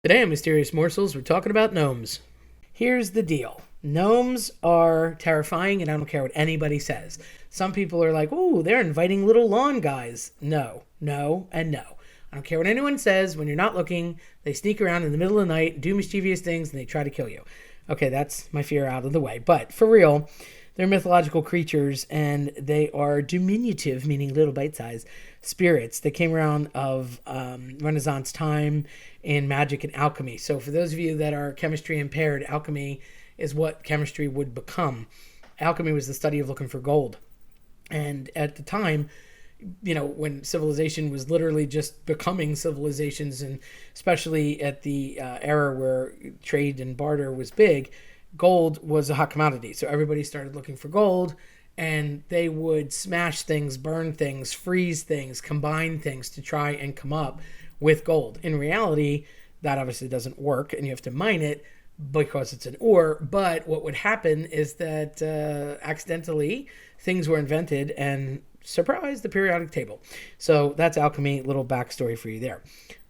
Today on Mysterious Morsels, we're talking about gnomes. Here's the deal. Gnomes are terrifying, and I don't care what anybody says. Some people are like, "Ooh, they're inviting little lawn guys." No, no, and no. I don't care what anyone says. When you're not looking, they sneak around in the middle of the night, do mischievous things, and they try to kill you. Okay, that's my fear out of the way. But for real, they're mythological creatures, and they are diminutive, meaning little bite-sized spirits that came around of Renaissance time in magic and alchemy. So for those of you that are chemistry impaired, alchemy is what chemistry would become. Alchemy was the study of looking for gold. And at the time, when civilization was literally just becoming civilizations, and especially at the era where trade and barter was big, gold was a hot commodity. So everybody started looking for gold, and they would smash things, burn things, freeze things, combine things to try and come up with gold. In reality, that obviously doesn't work, and you have to mine it because it's an ore. But what would happen is that accidentally things were invented, and surprise, the periodic table. So that's alchemy. Little backstory for you there.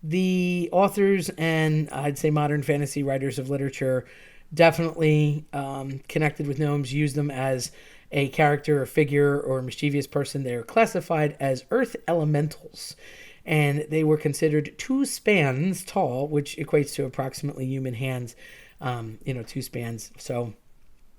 The authors and I'd say modern fantasy writers of literature definitely connected with gnomes, used them as a character or figure or mischievous person. They are classified as earth elementals, and they were considered 2 spans tall, which equates to approximately human hands, 2 spans. So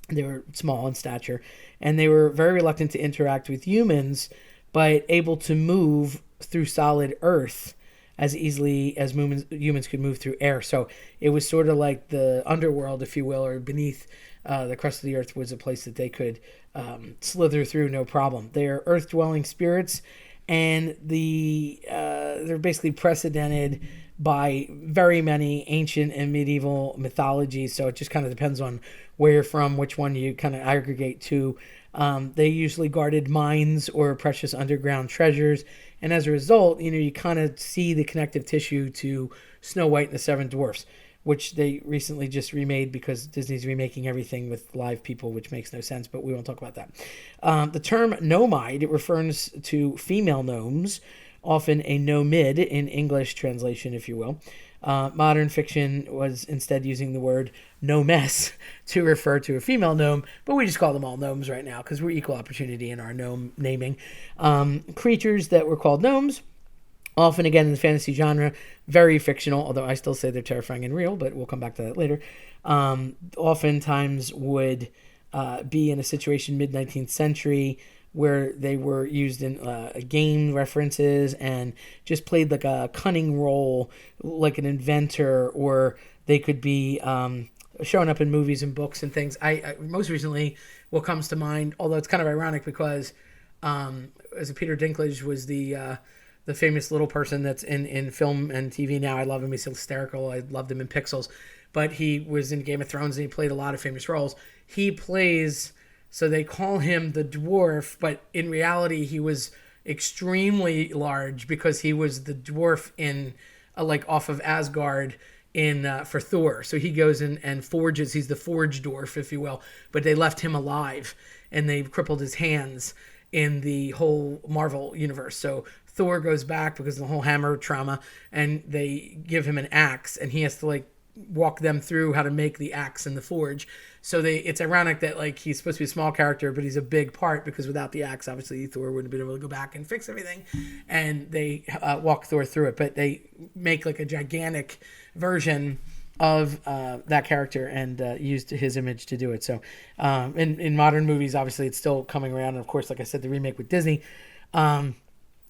they were small in stature, and they were very reluctant to interact with humans, but able to move through solid earth as easily as humans could move through air. So it was sort of like the underworld, if you will, or beneath the crust of the earth was a place that they could slither through no problem. They're earth-dwelling spirits, and they're basically precedented by very many ancient and medieval mythologies. So it just kind of depends on where you're from, which one you kind of aggregate to. They usually guarded mines or precious underground treasures. And as a result, you kind of see the connective tissue to Snow White and the Seven Dwarfs, which they recently just remade because Disney's remaking everything with live people, which makes no sense, but we won't talk about that. The term gnomide, it refers to female gnomes, often a nomid in English translation, if you will. Modern fiction was instead using the word gnomess to refer to a female gnome, but we just call them all gnomes right now because we're equal opportunity in our gnome naming. Creatures that were called gnomes, often again in the fantasy genre, very fictional, although I still say they're terrifying and real, but we'll come back to that later. Oftentimes would be in a situation mid-19th century where they were used in game references and just played like a cunning role, like an inventor, or they could be showing up in movies and books and things. I most recently, what comes to mind, although it's kind of ironic because as Peter Dinklage was the famous little person that's in film and TV now. I love him. He's hysterical. I loved him in Pixels. But he was in Game of Thrones and he played a lot of famous roles. He plays, so they call him the dwarf, but in reality he was extremely large because he was the dwarf in off of Asgard in for Thor. So he goes in and forges. He's the forge dwarf, if you will. But they left him alive and they crippled his hands in the whole Marvel universe. So Thor goes back because of the whole hammer trauma, and they give him an axe, and he has to walk them through how to make the axe and the forge. So it's ironic that he's supposed to be a small character, but he's a big part because without the axe, obviously Thor wouldn't have been able to go back and fix everything. And they walk Thor through it, but they make a gigantic version of that character and used his image to do it. So in modern movies, obviously it's still coming around. And of course, like I said, the remake with Disney.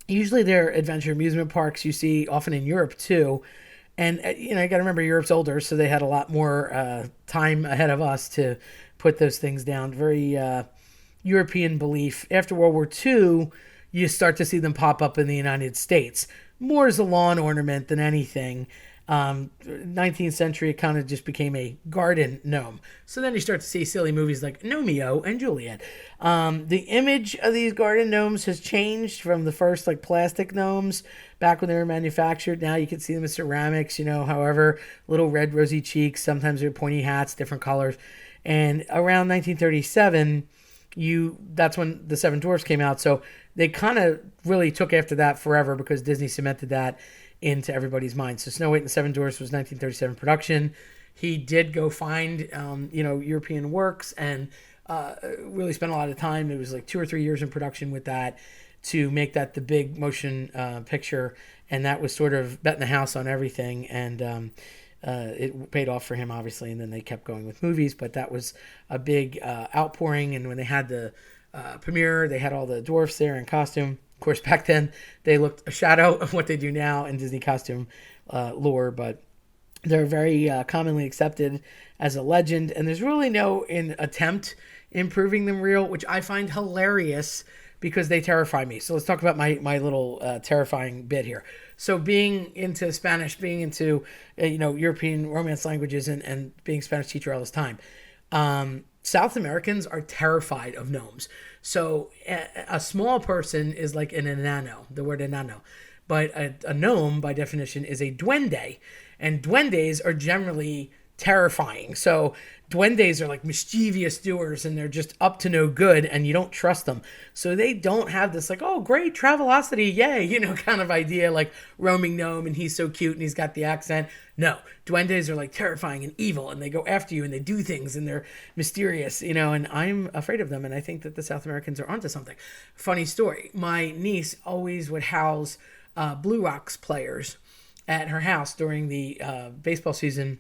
Usually they're adventure amusement parks you see often in Europe too. And, you got to remember Europe's older, so they had a lot more time ahead of us to put those things down. Very European belief. After World War II, you start to see them pop up in the United States. More as a lawn ornament than anything. 19th century, it kind of just became a garden gnome. So then you start to see silly movies like Gnomeo and Juliet. The image of these garden gnomes has changed from the first plastic gnomes back when they were manufactured. Now you can see them as ceramics, however, little red rosy cheeks. Sometimes they're pointy hats, different colors. And around 1937, that's when the Seven Dwarfs came out. So they kind of really took after that forever because Disney cemented that into everybody's mind. So Snow White and the Seven Dwarfs was 1937 production. He did go find, European works and really spent a lot of time. It was like 2 or 3 years in production with that to make that the big motion picture. And that was sort of betting the house on everything. And it paid off for him, obviously. And then they kept going with movies. But that was a big outpouring. And when they had the premiere, they had all the dwarfs there in costume. Of course, back then, they looked a shadow of what they do now in Disney costume lore. But they're very commonly accepted as a legend. And there's really no attempt in proving them real, which I find hilarious because they terrify me. So let's talk about my little terrifying bit here. So being into Spanish, being into European Romance languages, and being a Spanish teacher all this time, South Americans are terrified of gnomes. So a small person is like an enano, the word enano. But a gnome, by definition, is a duende. And duendes are generally terrifying. So duendes are like mischievous doers, and they're just up to no good, and you don't trust them. So they don't have this like, oh, great, Travelocity, yay, kind of idea, like roaming gnome, and he's so cute, and he's got the accent. No, duendes are like terrifying and evil, and they go after you, and they do things, and they're mysterious, and I'm afraid of them, and I think that the South Americans are onto something. Funny story, my niece always would house Blue Rocks players at her house during the baseball season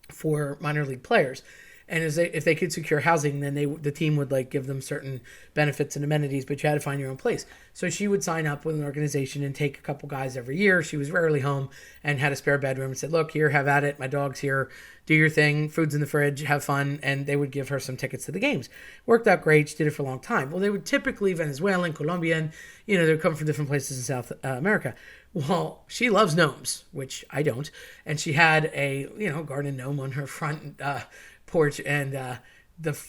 for minor league players. And if they could secure housing, then the team would like give them certain benefits and amenities, but you had to find your own place. So she would sign up with an organization and take a couple guys every year. She was rarely home and had a spare bedroom and said, look, here, have at it. My dog's here. Do your thing. Food's in the fridge. Have fun. And they would give her some tickets to the games. Worked out great. She did it for a long time. Well, they would typically Venezuelan, Colombian, they would come from different places in South America. Well, she loves gnomes, which I don't. And she had a, garden gnome on her front porch, and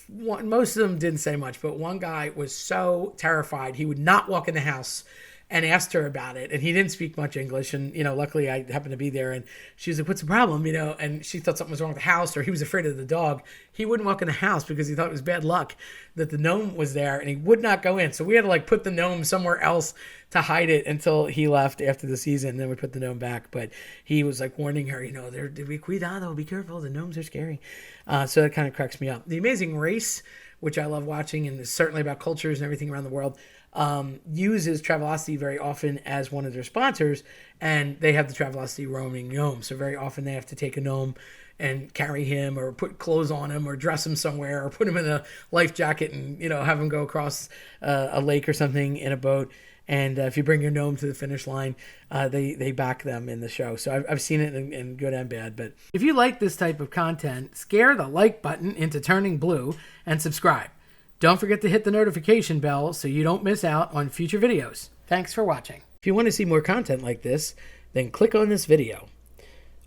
most of them didn't say much, but one guy was so terrified he would not walk in the house, and asked her about it, and he didn't speak much English, and luckily I happened to be there, and she was like, what's the problem, and she thought something was wrong with the house, or he was afraid of the dog. He wouldn't walk in the house because he thought it was bad luck that the gnome was there, and he would not go in. So we had to put the gnome somewhere else to hide it until he left after the season. And then we put the gnome back, but he was warning her, cuidado, be careful, the gnomes are scary. So that kind of cracks me up. The Amazing Race, which I love watching, and is certainly about cultures and everything around the world, uses Travelocity very often as one of their sponsors, and they have the Travelocity roaming gnome. So very often they have to take a gnome and carry him, or put clothes on him, or dress him somewhere, or put him in a life jacket and have him go across a lake or something in a boat. And if you bring your gnome to the finish line, they back them in the show. So I've seen it in good and bad. But if you like this type of content, scare the like button into turning blue and subscribe. Don't forget to hit the notification bell so you don't miss out on future videos. Thanks for watching. If you want to see more content like this, then click on this video.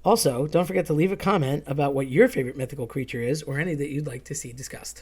Also, don't forget to leave a comment about what your favorite mythical creature is, or any that you'd like to see discussed.